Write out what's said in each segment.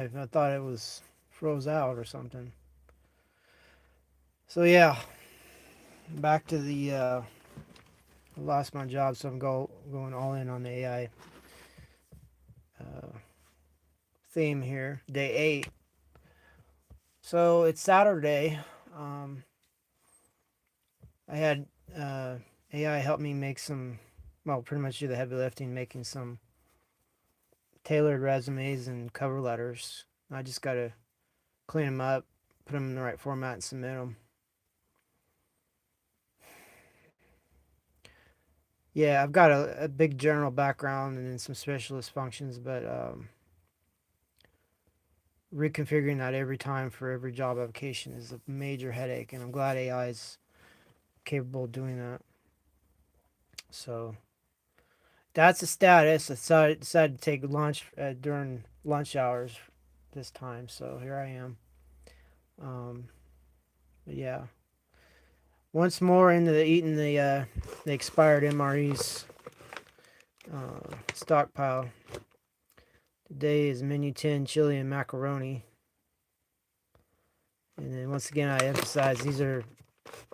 I thought it was froze out or something. So yeah, back to the I lost my job, so I'm going all in on the AI uh, theme here. Day 8. So it's Saturday. Um, I had uh, AI help me make some, well, pretty much do the heavy lifting, making some tailored resumes and cover letters. I just got to clean them up, put them in the right format, and submit them. Yeah, I've got a big general background and then some specialist functions, but reconfiguring that every time for every job application is a major headache, and I'm glad AI is capable of doing that. So that's the status. I decided to take lunch during lunch hours this time, so here I am. Um, but yeah, once more into eating the expired MREs stockpile. Today is menu 10 chili and macaroni. And then once again, I emphasize these are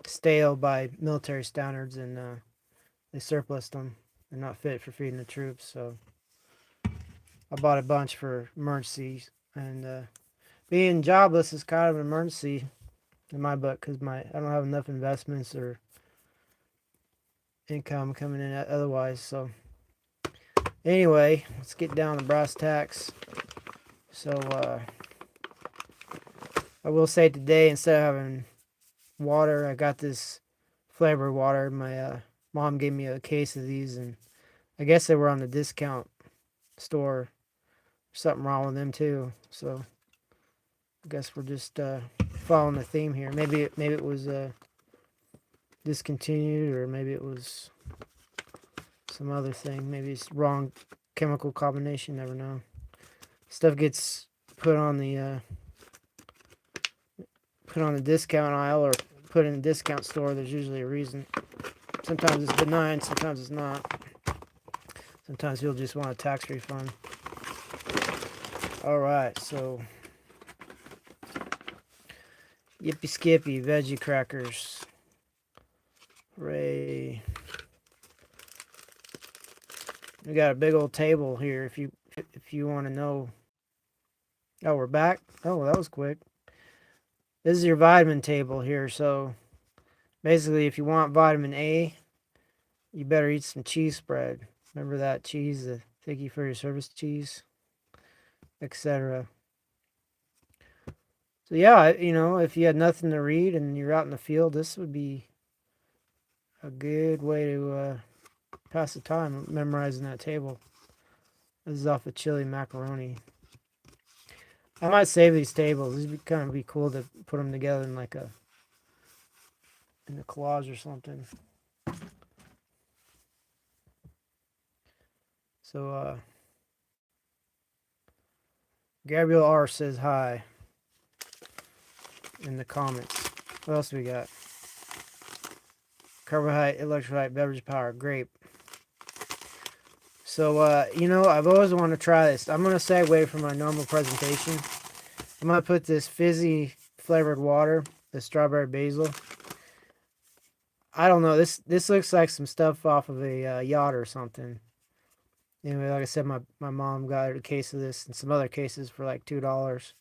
stale by military standards, and they surplused them. They're not fit for feeding the troops, so I bought a bunch for emergencies. And being jobless is kind of an emergency in my book because I don't have enough investments or income coming in otherwise. So anyway, let's get down to brass tacks. So I will say today, instead of having water, I got this flavored water. My mom gave me a case of these, and I guess they were on the discount store. Something wrong with them too. So I guess we're just following the theme here. Maybe it was discontinued, or maybe it was some other thing. Maybe it's wrong chemical combination. Never know. Stuff gets put on the uh, put on the discount aisle or put in a discount store. There's usually a reason. Sometimes it's benign. Sometimes it's not. Sometimes you'll just want a tax refund. All right, so Yippee Skippy veggie crackers. Hooray! We got a big old table here. If you want to know. Oh, we're back. Oh, that was quick. This is your vitamin table here. So basically, if you want vitamin A, you better eat some cheese spread. Remember that cheese, the thank you for your service cheese, etc. So yeah, if you had nothing to read and you're out in the field, this would be a good way to pass the time memorizing that table. This is off of chili macaroni. I might save these tables. These would kind of be cool to put them together in like a collage or something. So Gabriel R says hi in the comments. What else we got? Carbohydrate, electrolyte, beverage power, grape. So I've always wanted to try this. I'm gonna segue from my normal presentation. I'm gonna put this fizzy flavored water, the strawberry basil. I don't know. This looks like some stuff off of a yacht or something. Anyway, like I said, my mom got a case of this and some other cases for like $2.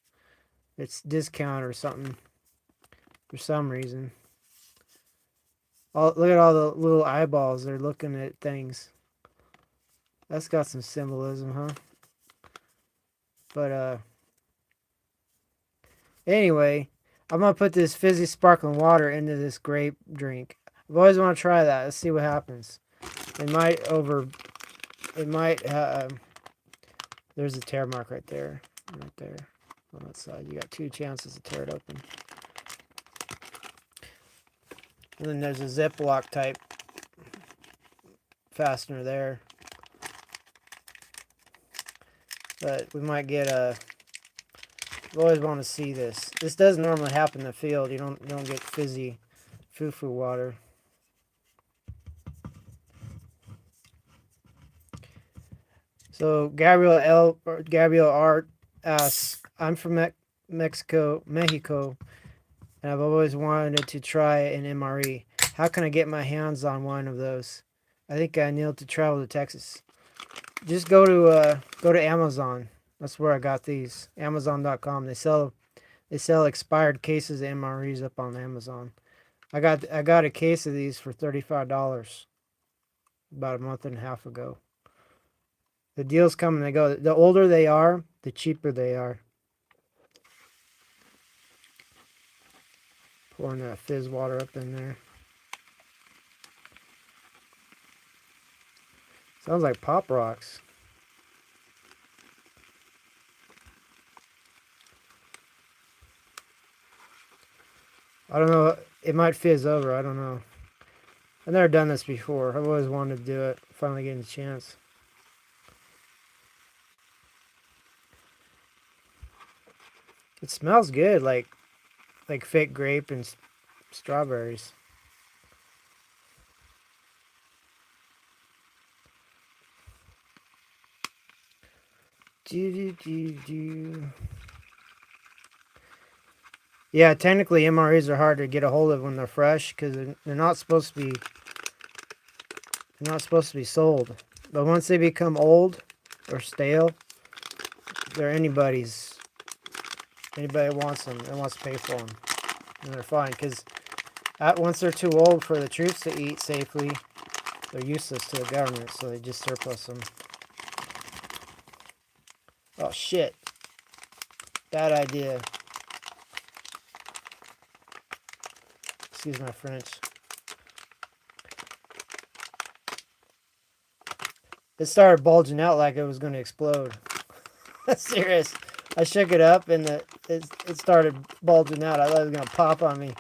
It's discount or something for some reason. Look at all the little eyeballs. They're looking at things. That's got some symbolism, huh? But anyway, I'm gonna put this fizzy sparkling water into this grape drink. I've always want to try that. Let's see what happens. It might over. It might. There's a tear mark right there. Right there. On that side, you got 2 chances to tear it open. And then there's a Ziploc type fastener there. But we might get a. You always want to see this. This doesn't normally happen in the field. You don't get fizzy foo-foo water. So Gabriel R asks, I'm from Mexico, and I've always wanted to try an MRE. How can I get my hands on one of those? I think I need to travel to Texas. Just go to Amazon. That's where I got these. Amazon.com. They sell expired cases of MREs up on Amazon. I got a case of these for $35 about a month and a half ago. The deals come and they go. The older they are, the cheaper they are. Pouring that fizz water up in there. Sounds like Pop Rocks. I don't know. It might fizz over. I don't know. I've never done this before. I've always wanted to do it. Finally getting a chance. It smells good, like fake grape and strawberries. Do, do, do, do. Yeah, technically MREs are hard to get a hold of when they're fresh because they're not supposed to be sold. But once they become old or stale, they're anybody's. Anybody wants them and wants to pay for them, and they're fine because once they're too old for the troops to eat safely, they're useless to the government, so they just surplus them. Oh shit! Bad idea. Excuse my French. It started bulging out like it was going to explode. Serious. I shook it up and it started bulging out. I thought it was going to pop on me.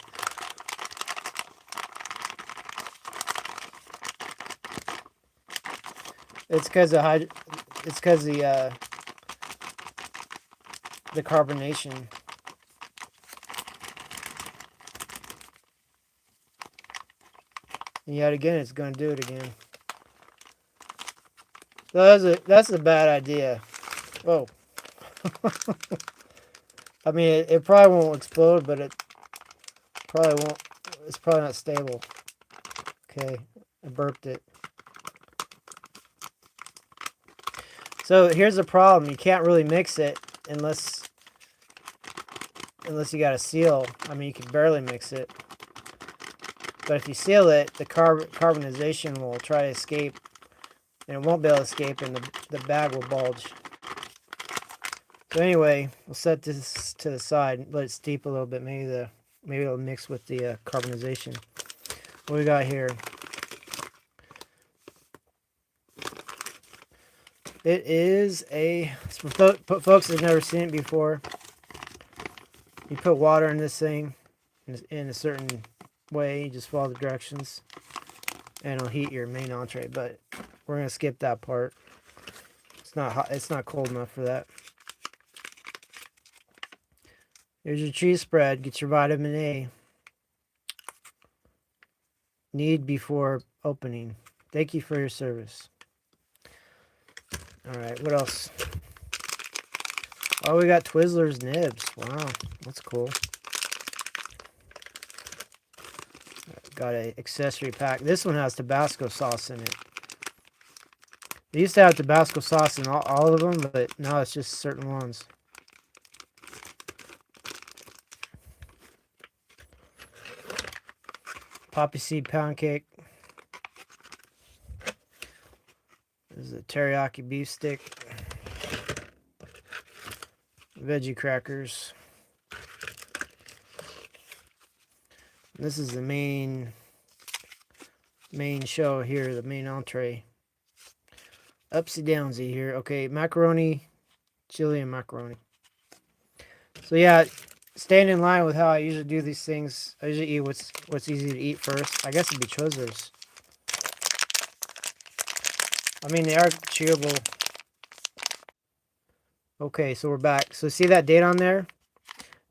It's because of the carbonation. And yet again, it's going to do it again. So that's a bad idea. Whoa. I mean, it probably won't explode, but it probably won't. It's probably not stable. Okay, I burped it. So here's the problem: you can't really mix it unless you got a seal. I mean, you can barely mix it, but if you seal it, the carbonization will try to escape, and it won't be able to escape, and the bag will bulge. So anyway, we'll set this to the side, let it steep a little bit. Maybe it'll mix with the carbonization. What we got here? It is for folks that've never seen it before. You put water in this thing in a certain way. You just follow the directions, and it'll heat your main entree. But we're gonna skip that part. It's not hot. It's not cold enough for that. Here's your cheese spread. Get your vitamin A. Need before opening. Thank you for your service. All right, what else? Oh, we got Twizzlers nibs. Wow, that's cool. Got an accessory pack. This one has Tabasco sauce in it. They used to have Tabasco sauce in all of them, but now it's just certain ones. Poppy seed pound cake. This is a teriyaki beef stick. Veggie crackers. This is the main show here, the main entree. Upsy downsy here. Okay, macaroni, chili, and macaroni. So yeah, staying in line with how I usually do these things. I usually eat what's easy to eat first. I guess it'd be Twizzlers. I mean, they are chewable. Okay, so we're back. So see that date on there?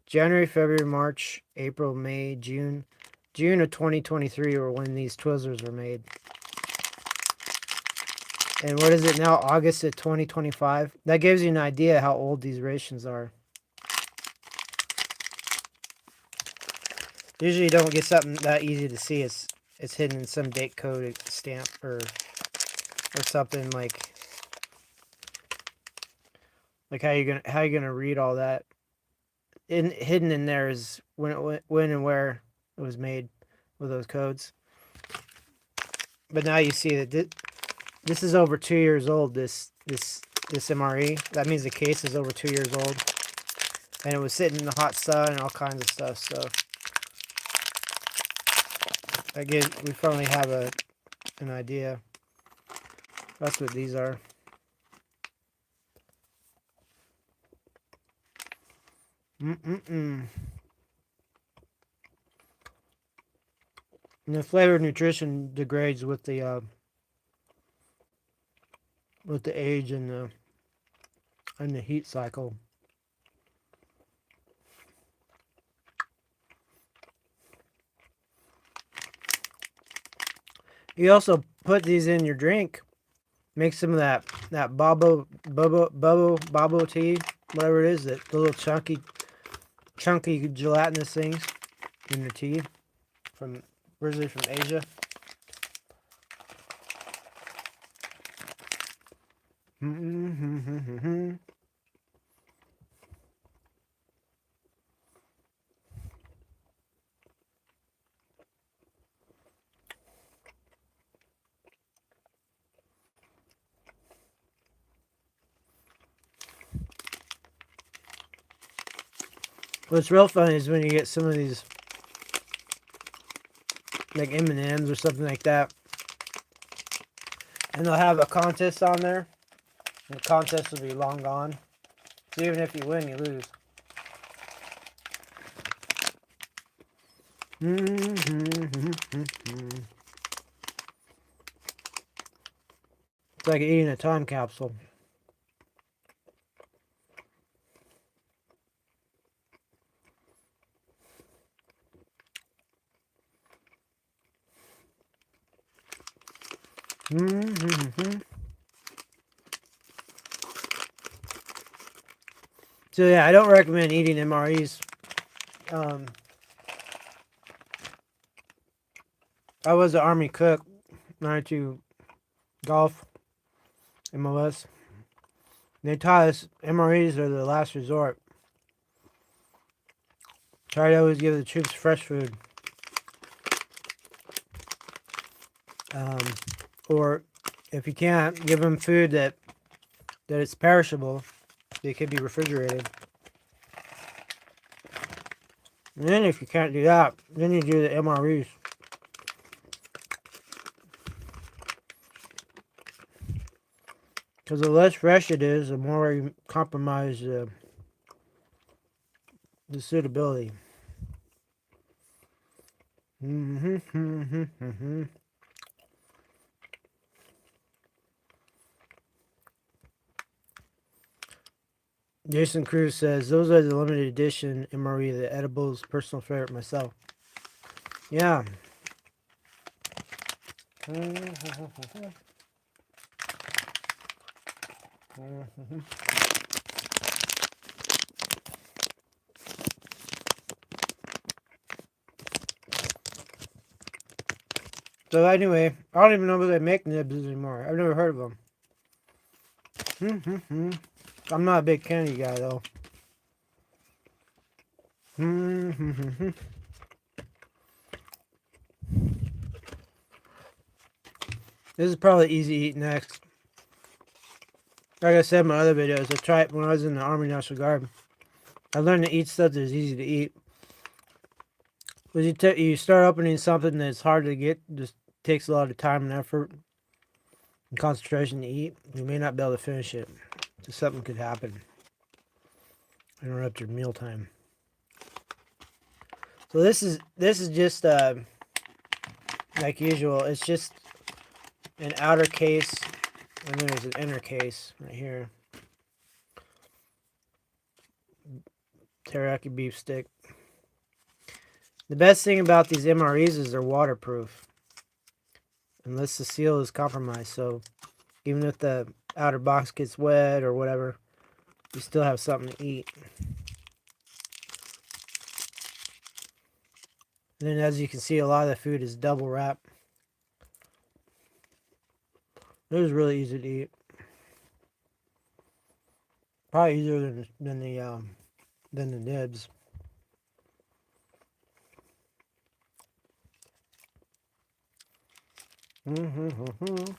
January, February, March, April, May, June. June of 2023 were when these Twizzlers were made. And what is it now? August of 2025? That gives you an idea how old these rations are. Usually you don't get something that easy to see. It's hidden in some date code stamp or something like how you gonna read all that. Hidden in there is when and where it was made with those codes. But now you see that this is over 2 years old. This MRE. That means the case is over 2 years old, and it was sitting in the hot sun and all kinds of stuff. So again, we finally have an idea. That's what these are. And the flavored nutrition degrades with the age and the heat cycle. You also put these in your drink. Make some of that bubble tea, whatever it is, that the little chunky gelatinous things in the tea from originally from Asia. What's real funny is when you get some of these like M&Ms or something like that, and they'll have a contest on there. And the contest will be long gone. So even if you win, you lose. It's like eating a time capsule. So yeah, I don't recommend eating MREs. I was an Army cook, married to golf, MOS. They taught us MREs are the last resort. Try to always give the troops fresh food. Or if you can't, give them food that it's perishable. It could be refrigerated. And then if you can't do that, then you do the MREs. Because the less fresh it is, the more you compromise the suitability. Jason Cruz says, those are the limited edition MRE, the edibles, personal favorite myself. Yeah. So anyway, I don't even know if they make nibs anymore. I've never heard of them. I'm not a big candy guy though. This is probably easy to eat next. Like I said in my other videos, I tried when I was in the Army National Guard. I learned to eat stuff that's easy to eat. When you start opening something that's hard to get, just takes a lot of time and effort and concentration to eat, you may not be able to finish it. So something could happen. Interrupt your mealtime. So this is just like usual. It's just an outer case, and then there's an inner case right here. Teriyaki beef stick. The best thing about these MREs is they're waterproof, unless the seal is compromised. So even if the outer box gets wet or whatever, you still have something to eat. And then as you can see, a lot of the food is double wrap. It was really easy to eat. Probably easier than the nibs. Mm-hmm.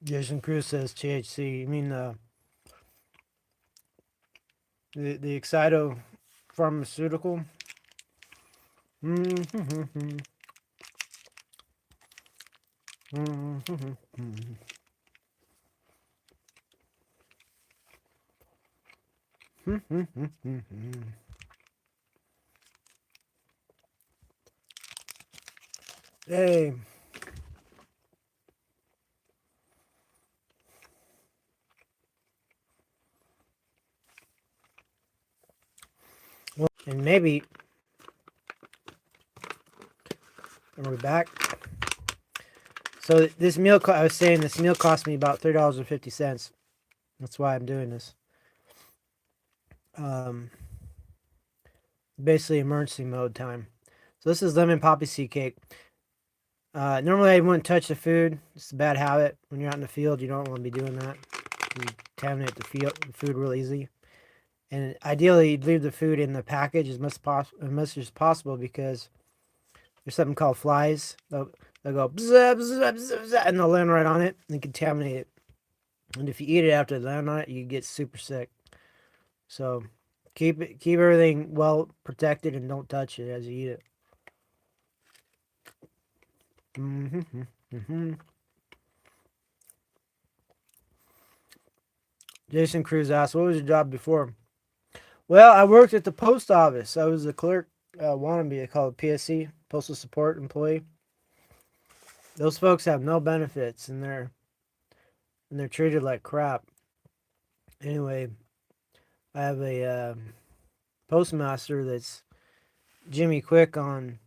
Jason Cruz says THC. You mean the Excito pharmaceutical? Mm-hmm. Mm-hmm. Hey. Well, and maybe are we back? So this meal, I was saying this meal cost me about $3.50. That's why I'm doing this. Um, Basically emergency mode time. So this is lemon poppy seed cake. Normally I wouldn't touch the food. It's a bad habit. When you're out in the field, you don't want to be doing that. You contaminate the food real easy. And ideally, you'd leave the food in the package as much as possible because there's something called flies. They'll go bzz, bzz, bzz, bzz, and they'll land right on it and contaminate it. And if you eat it after they land on it, you get super sick. So keep everything well protected and don't touch it as you eat it. Mm-hmm. Mm-hmm. Jason Cruz asked, "What was your job before?" Well, I worked at the post office. I was a clerk, wannabe. They call it PSC, postal support employee. Those folks have no benefits, and they're treated like crap. Anyway, I have a postmaster that's Jimmy Quick on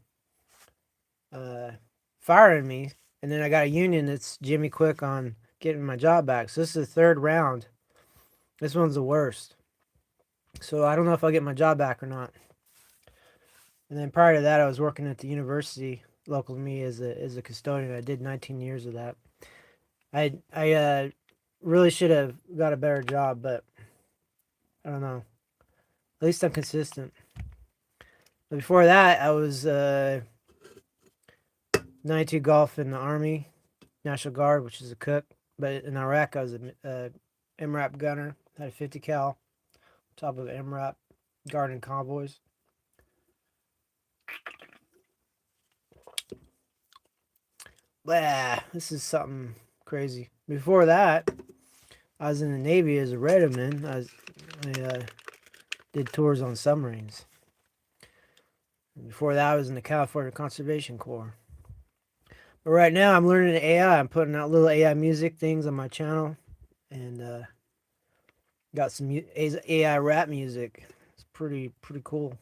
uh, firing me, and then I got a union that's Jimmy Quick on getting my job back. So this is the third round. This one's the worst. So I don't know if I'll get my job back or not. And then prior to that, I was working at the university local to me as a custodian. I did 19 years of that. I really should have got a better job, but I don't know. At least I'm consistent. But before that, I was 92 Golf in the Army, National Guard, which is a cook. But in Iraq, I was a MRAP gunner. Had a 50 cal, top of MRAP, guarding convoys. Blah, this is something crazy. Before that, I was in the Navy as a regimen. I did tours on submarines. Before that, I was in the California Conservation Corps. But right now, I'm learning AI. I'm putting out little AI music things on my channel, and got some AI rap music. It's pretty cool,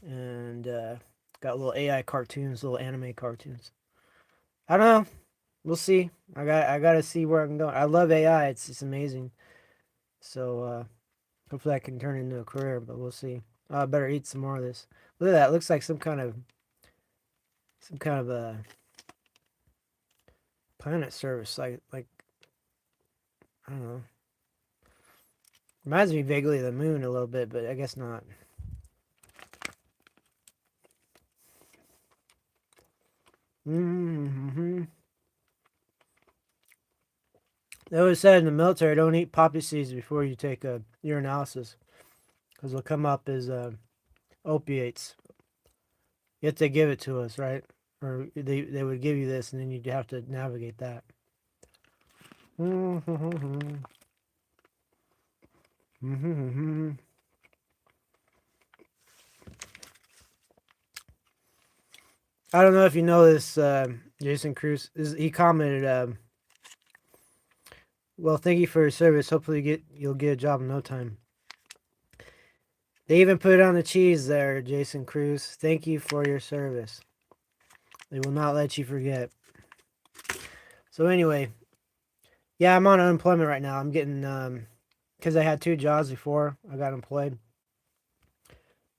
and got little AI cartoons, little anime cartoons. I don't know. We'll see. I gotta see where I'm going. I love AI. It's amazing. So hopefully I can turn it into a career, but we'll see. I better eat some more of this. Look at that. It looks like some kind of a planet service. Like I don't know. Reminds me vaguely of the moon a little bit, but I guess not. Mm-hmm. They always said in the military, don't eat poppy seeds before you take a urinalysis, because they'll come up as opiates. Yet they give it to us, right? Or they would give you this, and then you'd have to navigate that. Mm-hmm. Mm-hmm. I don't know if you know this, Jason Cruz. He commented, "Well, thank you for your service. Hopefully, you'll get a job in no time." They even put it on the cheese there, Jason Cruz. Thank you for your service. They will not let you forget. So anyway, Yeah, I'm on unemployment right now. I'm getting because I had two jobs before I got employed.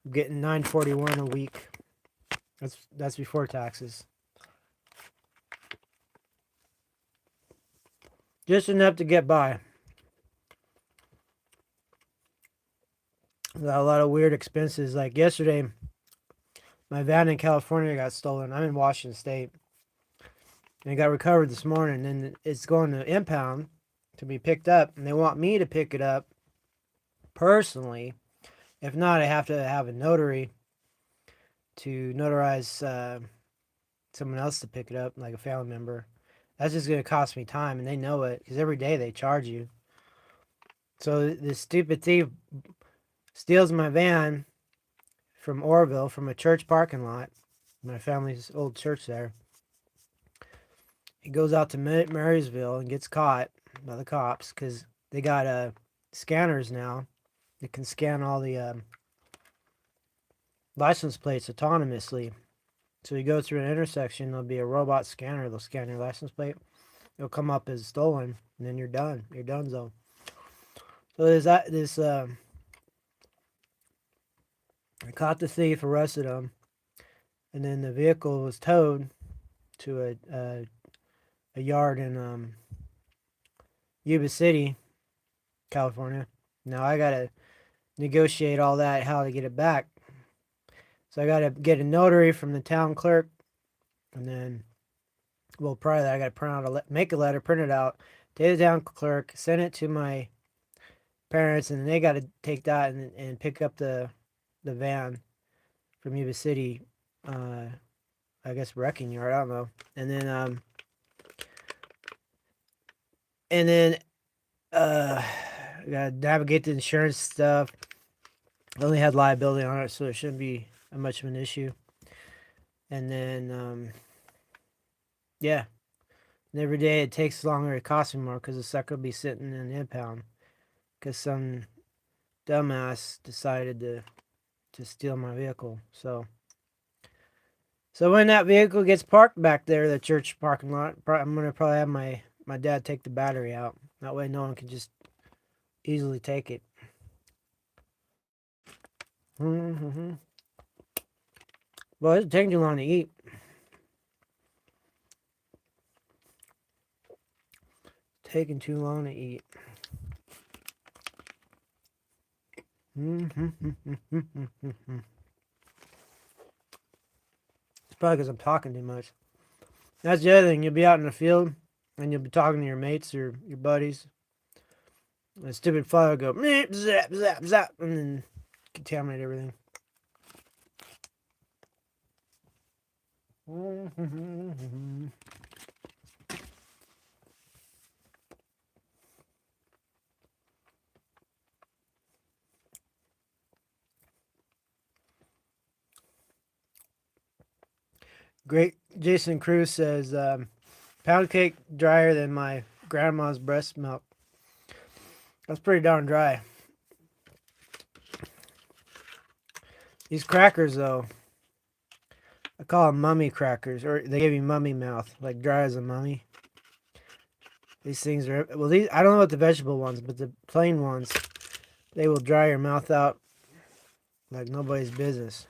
I'm getting $9.41 a week. That's before taxes. Just enough to get by. Got a lot of weird expenses. Like yesterday, my van in California got stolen. I'm in Washington State. And it got recovered this morning. And it's going to impound to be picked up. And they want me to pick it up personally. If not, I have to have a notary to notarize someone else to pick it up, like a family member. That's just going to cost me time. And they know it because every day they charge you. So this stupid thief steals my van from Orville, from a church parking lot, my family's old church there. He goes out to Marysville and gets caught by the cops because they got scanners now that can scan all the license plates autonomously. So you go through an intersection, there'll be a robot scanner. They'll scan your license plate. It'll come up as stolen, and then you're done. You're donezo. So there's this. I caught the thief, arrested him, and then the vehicle was towed to a yard in Yuba City, California. Now I gotta negotiate all that, how to get it back. So I gotta get a notary from the town clerk, and then, well, prior to that, I gotta print out make a letter, print it out, take the town clerk, send it to my parents, and they gotta take that and pick up the van from Yuba City. I guess wrecking yard. I don't know. And then I gotta navigate the insurance stuff. I only had liability on it, so it shouldn't be much of an issue. And then, yeah. And every day it takes longer, it costs me more because the sucker will be sitting in the impound because some dumbass decided to steal my vehicle. So when that vehicle gets parked back there, the church parking lot, I'm gonna probably have my dad take the battery out. That way, no one can just easily take it. Mm-hmm. Well, it's taking too long to eat. Taking too long to eat. It's probably because I'm talking too much. That's the other thing. You'll be out in the field and you'll be talking to your mates or your buddies. And a stupid fly will go zap, zap, zap, and then contaminate everything. Great. Jason Cruz says, pound cake drier than my grandma's breast milk. That's pretty darn dry. These crackers, though, I call them mummy crackers, or they give you mummy mouth, like dry as a mummy. These things are, well, these, I don't know about the vegetable ones, but the plain ones, they will dry your mouth out like nobody's business.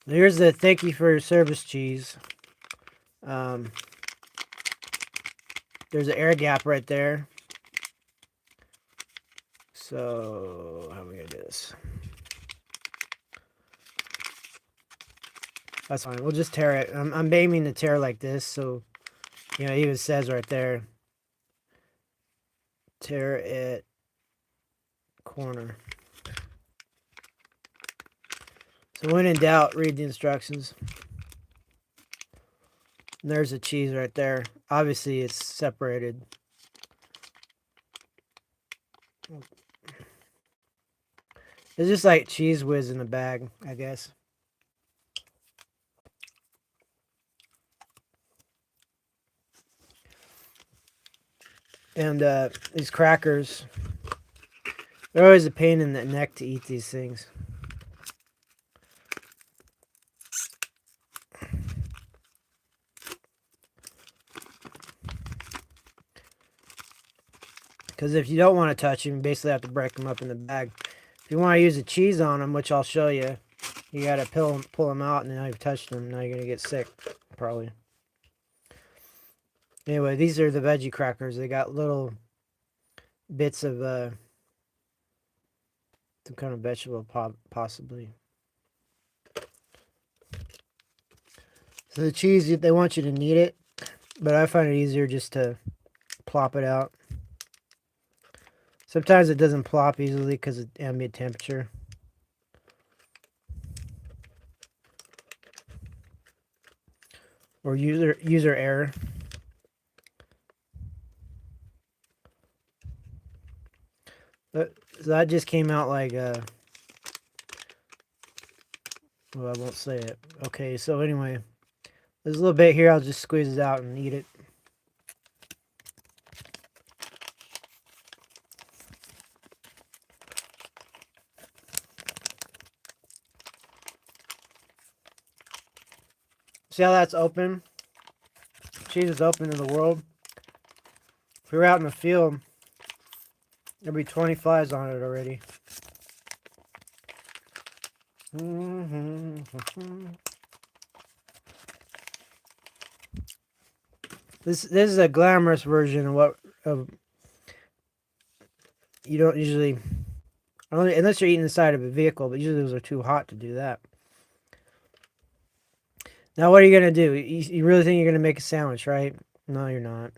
Here's the thank you for your service cheese. There's an air gap right there. So, how are we going to do this? That's fine. We'll just tear it. I'm aiming to tear like this. So, it even says right there. Tear it corner. So when in doubt, read the instructions. And there's the cheese right there. Obviously, it's separated. It's just like Cheese Whiz in a bag, I guess. And these crackers, they're always a pain in the neck to eat these things. Because if you don't want to touch them, you basically have to break them up in the bag. If you want to use the cheese on them, which I'll show you, you got to pull them out, and now you've touched them. Now you're going to get sick, probably. Anyway, these are the veggie crackers. They got little bits of some kind of vegetable, possibly. So the cheese, they want you to knead it, but I find it easier just to plop it out. Sometimes it doesn't plop easily because of ambient temperature. Or user error. So that just came out like well, I won't say it. Okay, so anyway, there's a little bit here. I'll just squeeze it out and eat it. See how that's open? Cheese is open to the world. If we were out in the field, there'd be 20 flies on it already. This is a glamorous version of what you don't usually, unless you're eating inside of a vehicle, but usually those are too hot to do that. Now what are you gonna do? You really think you're gonna make a sandwich, right? No, you're not.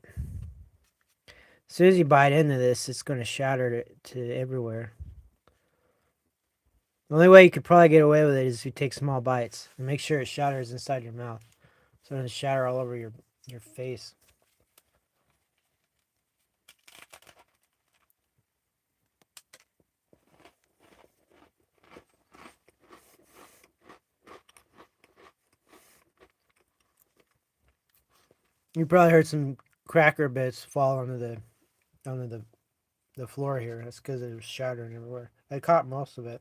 As soon as you bite into this, it's gonna shatter to everywhere. The only way you could probably get away with it is if you take small bites and make sure it shatters inside your mouth, so it doesn't shatter all over your face. You probably heard some cracker bits fall onto the floor here. That's because it was shattering everywhere. I caught most of it.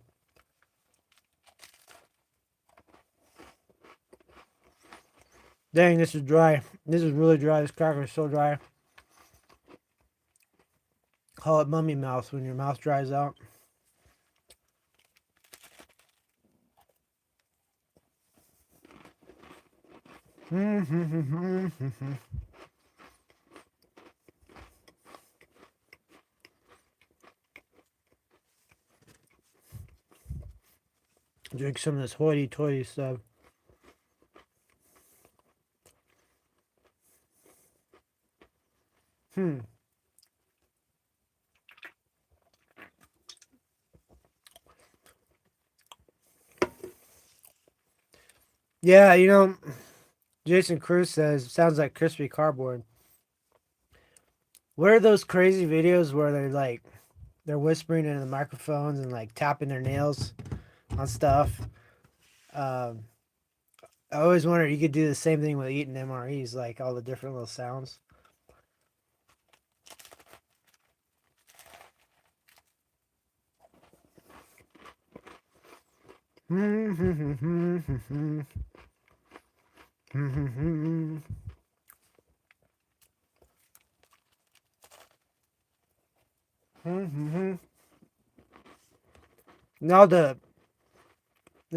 Dang, this is dry. This is really dry. This cracker is so dry. Call it mummy mouth when your mouth dries out. Drink some of this hoity-toity stuff. Yeah, Jason Cruz says, sounds like crispy cardboard. What are those crazy videos where they're whispering into the microphones and like tapping their nails on stuff? I always wondered you could do the same thing with eating MREs, like all the different little sounds. Now the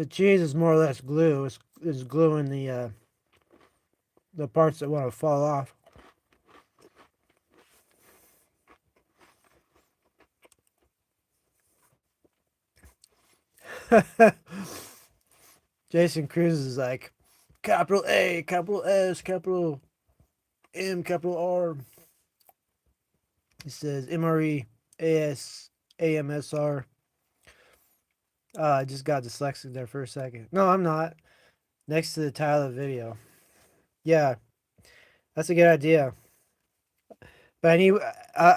cheese is more or less glue. It's gluing the parts that want to fall off. Jason Cruz is like capital A, capital S, capital M, capital R. He says MRE, AS, AMSR. I just got dyslexic there for a second. No, I'm not. Next to the title of the video. Yeah, that's a good idea. But I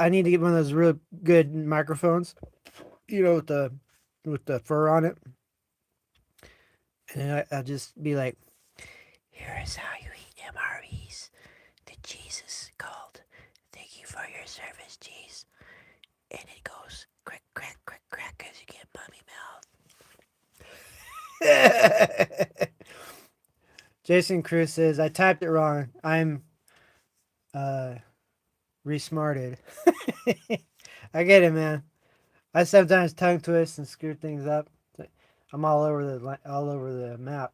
need to get one of those real good microphones, with the fur on it. And I'll just be like, here is how you eat MREs. The cheese is called thank you for your service, cheese. And it goes crack, crack, crack, crack because you get mummy mouth. Jason Cruz says, I typed it wrong. I'm resmarted. I get it, man. I sometimes tongue twist and screw things up. I'm all over the map.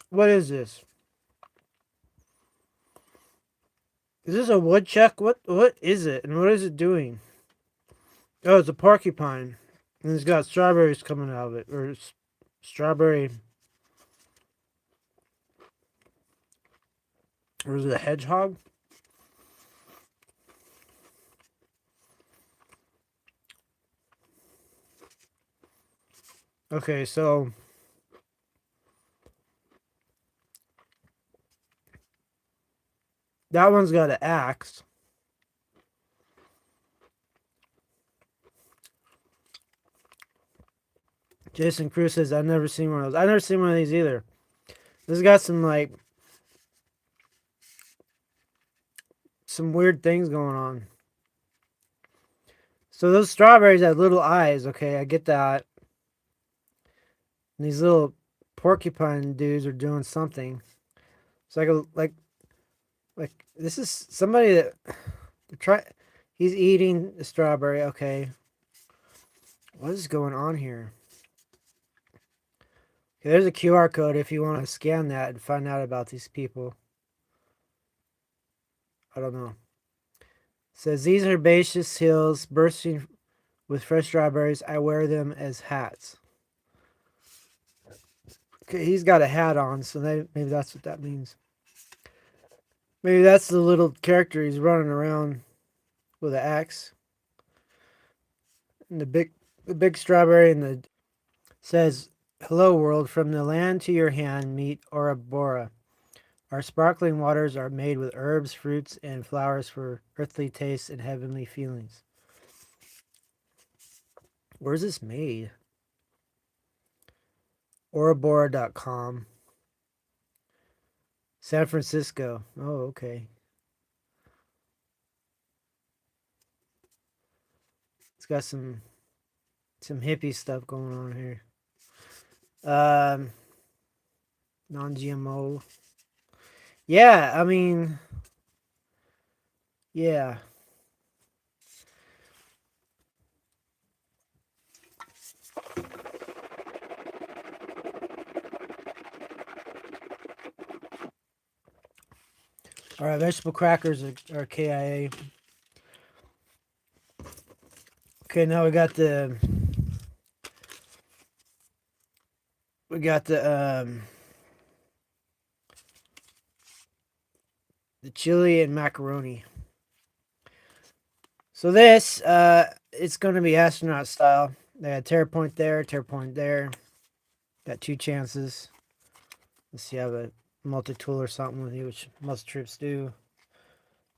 What is this? Is this a woodchuck? What is it? And what is it doing? Oh, it's a porcupine. And it's got strawberries coming out of it. Or strawberry. Or is it a hedgehog? Okay, so that one's got an axe. Jason Cruz says, I've never seen one of those. I've never seen one of these either. This has got some weird things going on. So those strawberries have little eyes. Okay, I get that. And these little porcupine dudes are doing something. It's like this is somebody that try. He's eating the strawberry. Okay, what is going on here? Okay, there's a QR code if you want to scan that and find out about these people. I don't know. It says these herbaceous hills bursting with fresh strawberries. I wear them as hats. Okay, he's got a hat on, so maybe that's what that means. Maybe that's the little character he's running around with an axe. And the big strawberry and the says, "Hello world, from the land to your hand, meet Orabora. Our sparkling waters are made with herbs, fruits, and flowers for earthly tastes and heavenly feelings." Where's this made? Orabora.com. San Francisco. Oh, okay. It's got some hippie stuff going on here. Non-GMO. Yeah, I mean, yeah. All right, vegetable crackers are KIA. Okay, now we got the the chili and macaroni. So this it's going to be astronaut style. They had tear point there, tear point there. Got two chances. Let's see, I have a multi-tool or something with you, which most troops do.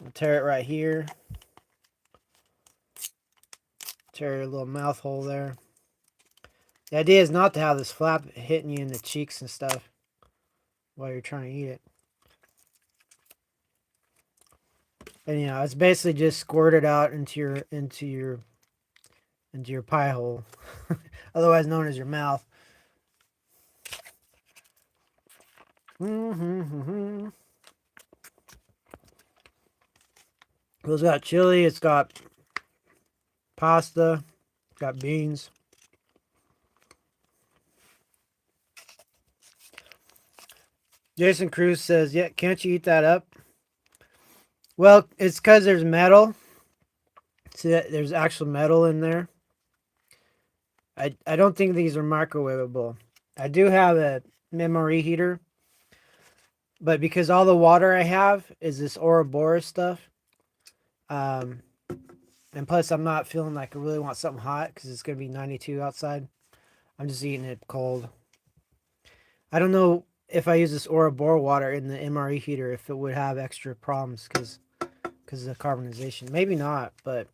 I'll tear it right here. Tear your little mouth hole there. The idea is not to have this flap hitting you in the cheeks and stuff while you're trying to eat it. And it's basically just squirted out into your pie hole, otherwise known as your mouth. It's got chili. It's got pasta. It's got beans. Jason Cruz says, "Yeah, can't you eat that up?" Well, it's because there's metal. See that there's actual metal in there. I don't think these are microwavable. I do have a memory heater, but because all the water I have is this Ouroboros stuff, and plus I'm not feeling like I really want something hot because it's gonna be 92 outside. I'm just eating it cold. I don't know if I use this Ouroboros water in the MRE heater if it would have extra problems because of the carbonization. Maybe not, but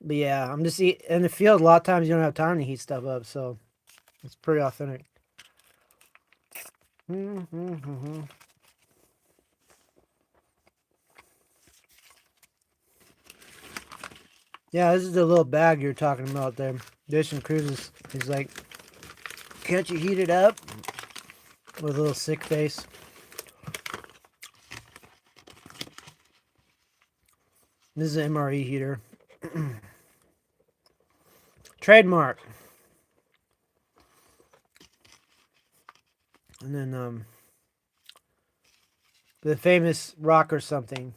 But yeah, I'm just in the field. A lot of times you don't have time to heat stuff up, so it's pretty authentic. Yeah, this is the little bag you're talking about there. Jason Cruz is like, can't you heat it up? With a little sick face. This is an MRE heater. Trademark. And then the famous rock or something.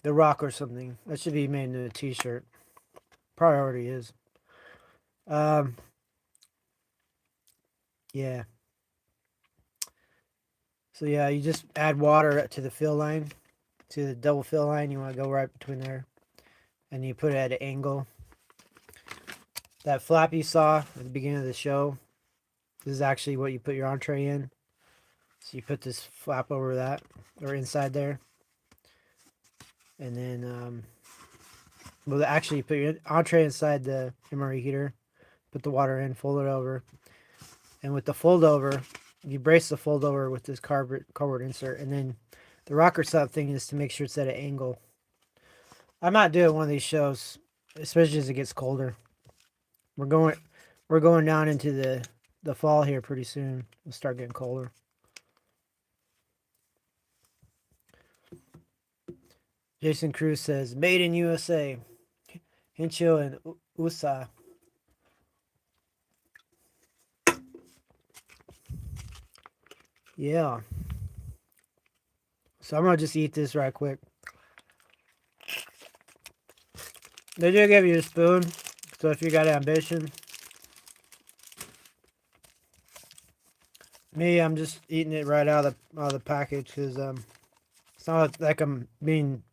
The rock or something. That should be made into a t-shirt. Probably already is. Um, yeah. So yeah, you just add water to the fill line, to the double fill line. You want to go right between there, and you put it at an angle. That flap you saw at the beginning of the show, this is actually what you put your entree in. So you put this flap over that, or inside there, and then well, actually you put your entree inside the MRE heater, put the water in, fold it over, and with the fold over, you brace the fold over with this cardboard insert, and then the rocker sub thing is to make sure it's at an angle. I might do it one of these shows, especially as it gets colder. We're going down into the fall here pretty soon. It'll start getting colder. Jason Cruz says, "Made in USA, Hincho and USA." Yeah. So I'm gonna just eat this right quick. They do give you a spoon, so if you got ambition. Me, I'm just eating it right out of the package because it's not like I'm being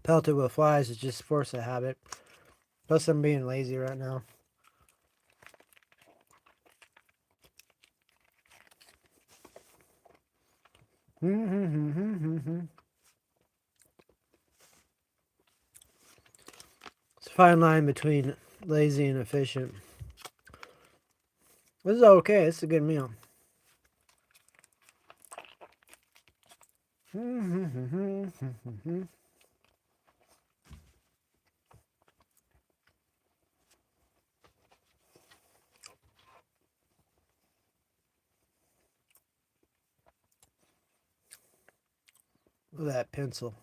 pelted with flies. It's just force of habit. Plus, I'm being lazy right now. It's a fine line between lazy and efficient. This is okay. It's a good meal. Look at that pencil.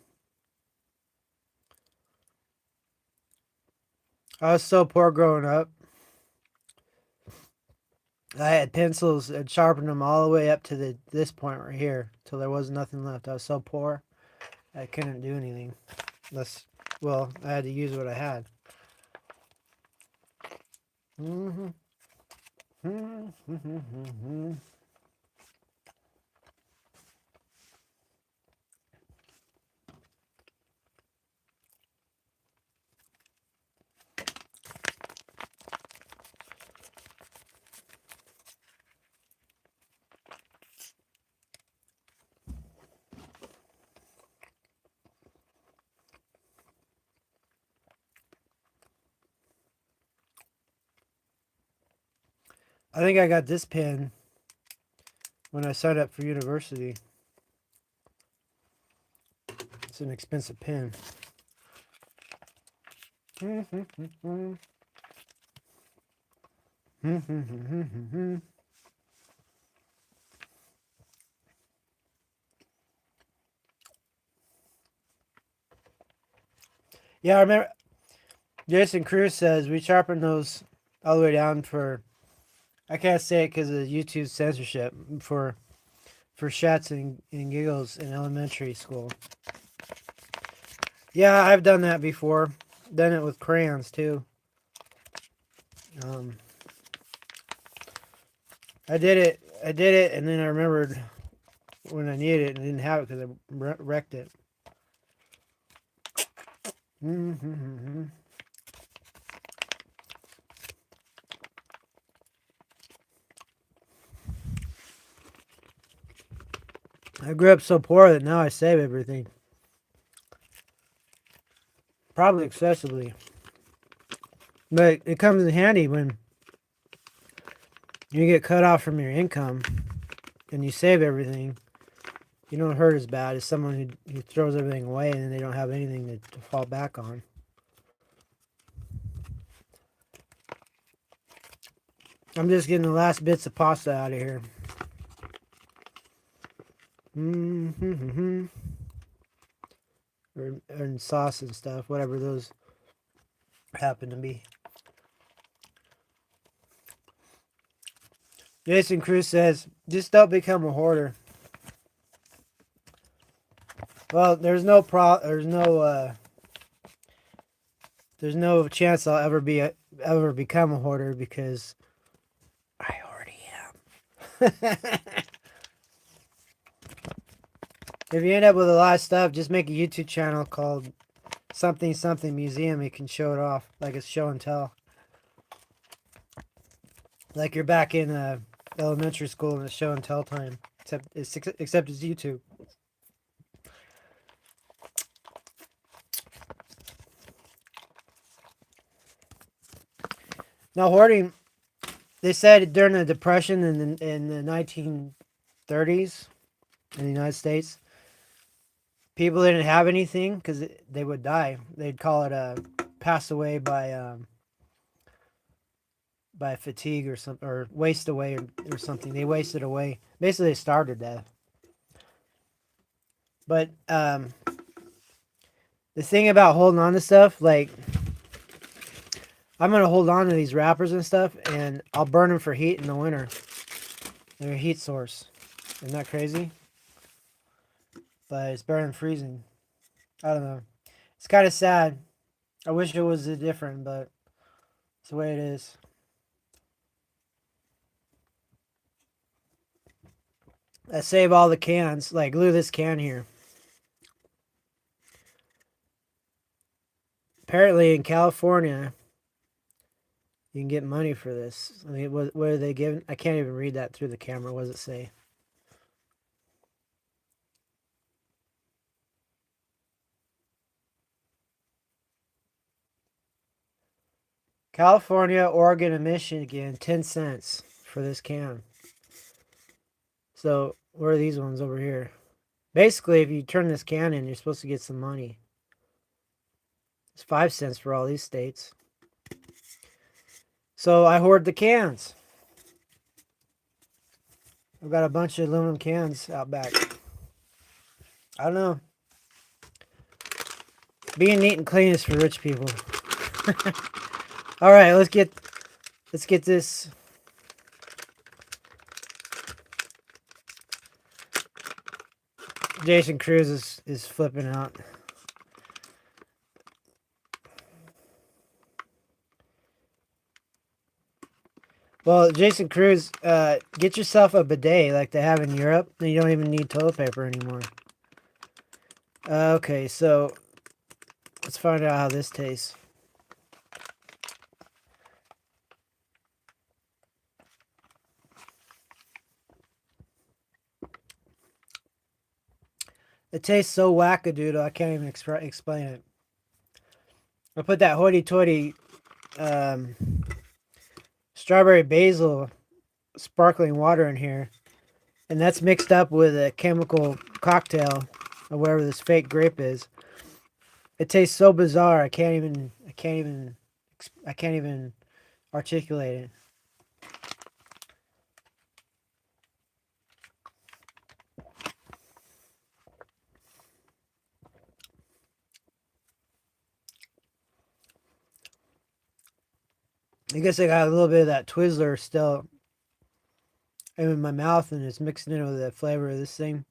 I was so poor growing up. I had pencils and sharpened them all the way up to this point right here till there was nothing left. I was so poor, I couldn't do anything. Well, I had to use what I had. I think I got this pen when I signed up for university. It's an expensive pen. Yeah, I remember Jason Cruz says we sharpened those all the way down for, I can't say it because of YouTube censorship, for shats and giggles in elementary school. Yeah, I've done that before. Done it with crayons too. I did it, and then I remembered when I needed it and didn't have it because I wrecked it. I grew up so poor that now I save everything. Probably excessively. But it comes in handy when you get cut off from your income and you save everything. You don't hurt as bad as someone who throws everything away and then they don't have anything to fall back on. I'm just getting the last bits of pasta out of here. Mm-hmm. Or and sauce and stuff, whatever those happen to be. Jason Cruz says, just don't become a hoarder. Well, there's no chance I'll ever become a hoarder because I already am. If you end up with a lot of stuff, just make a YouTube channel called something something museum. You can show it off like it's show and tell. Like you're back in elementary school and it's show and tell time. Except it's YouTube. Now hoarding, they said during the Depression in the 1930s in the United States, people didn't have anything because they would die. They'd call it a pass away by fatigue or something, or waste away or something. They wasted away. Basically, they starved to death. But the thing about holding on to stuff, like I'm gonna hold on to these wrappers and stuff, and I'll burn them for heat in the winter. They're a heat source. Isn't that crazy? But it's better than freezing. I don't know. It's kind of sad. I wish it was different, but it's the way it is. I save all the cans. Like, look at this can here. Apparently, in California, you can get money for this. I mean, what are they giving? I can't even read that through the camera. What does it say? California, Oregon, and Michigan, 10 cents for this can. So, where are these ones over here? Basically, if you turn this can in, you're supposed to get some money. It's 5 cents for all these states. So, I hoard the cans. I've got a bunch of aluminum cans out back. I don't know. Being neat and clean is for rich people. All right, let's get this. Jason Cruz is flipping out. Well, Jason Cruz, get yourself a bidet like they have in Europe. You don't even need toilet paper anymore. Okay, so let's find out how this tastes. It tastes so wackadoodle, I can't even explain it. I put that hoity-toity strawberry basil sparkling water in here, and that's mixed up with a chemical cocktail or whatever this fake grape is. It tastes so bizarre. I can't even articulate it. I guess I got a little bit of that Twizzler still in my mouth, and it's mixing in with the flavor of this thing.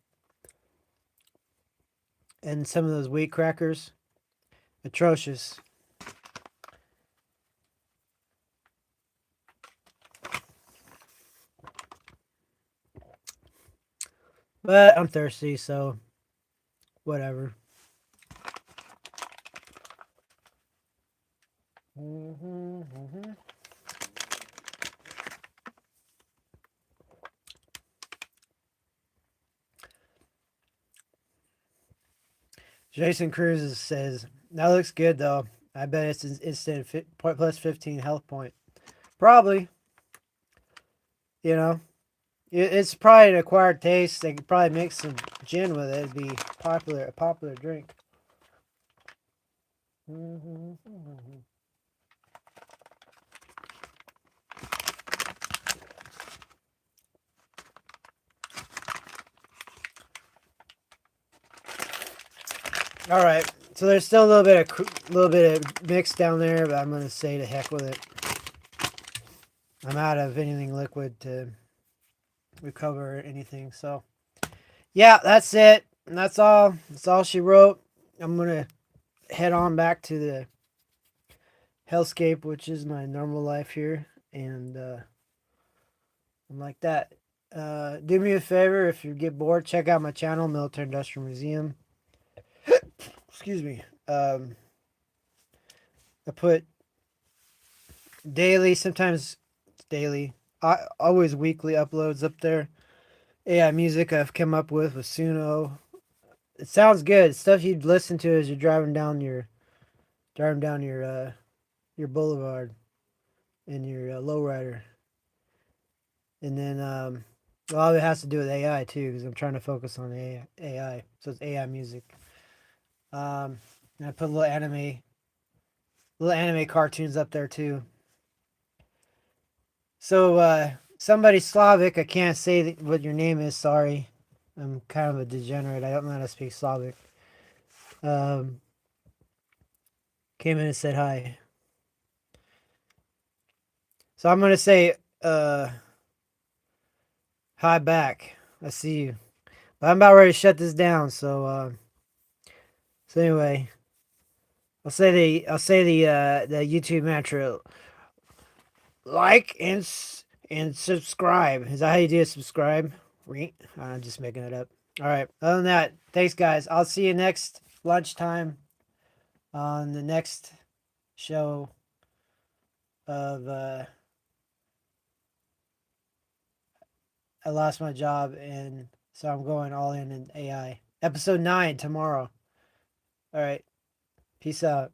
And some of those wheat crackers, atrocious. But I'm thirsty, so whatever. Jason Cruz says, That looks good though. I bet it's an instant plus 15 health point. Probably, you know. It's probably an acquired taste. They could probably mix some gin with it. It'd be a popular drink. All right, so there's still a little bit of mix down there, but I'm gonna say to heck with it. I'm out of anything liquid to recover anything. So yeah, that's it. And that's all. That's all she wrote. I'm gonna head on back to the hellscape, which is my normal life here, and I'm like that. Do me a favor if you get bored, check out my channel, Military Industrial Museum. Excuse me. I put daily, sometimes it's daily, always weekly uploads up there. AI music I've come up with Suno. It sounds good. It's stuff you'd listen to as you're driving down your boulevard in your lowrider. And then a lot of it has to do with AI too, because I'm trying to focus on AI. So it's AI music. And I put little anime cartoons up there too. So somebody Slavic, I can't say what your name is. Sorry, I'm kind of a degenerate. I don't know how to speak Slavic. Um, Came in and said hi. So I'm gonna say hi back. I see you. But I'm about ready to shut this down. So anyway, I'll say the YouTube mantra: like and subscribe. Is that how you do it? Subscribe? I'm just making it up. All right. Other than that, thanks guys. I'll see you next lunchtime on the next show of I lost my job and so I'm going all in AI. Episode 9 tomorrow. All right. Peace out.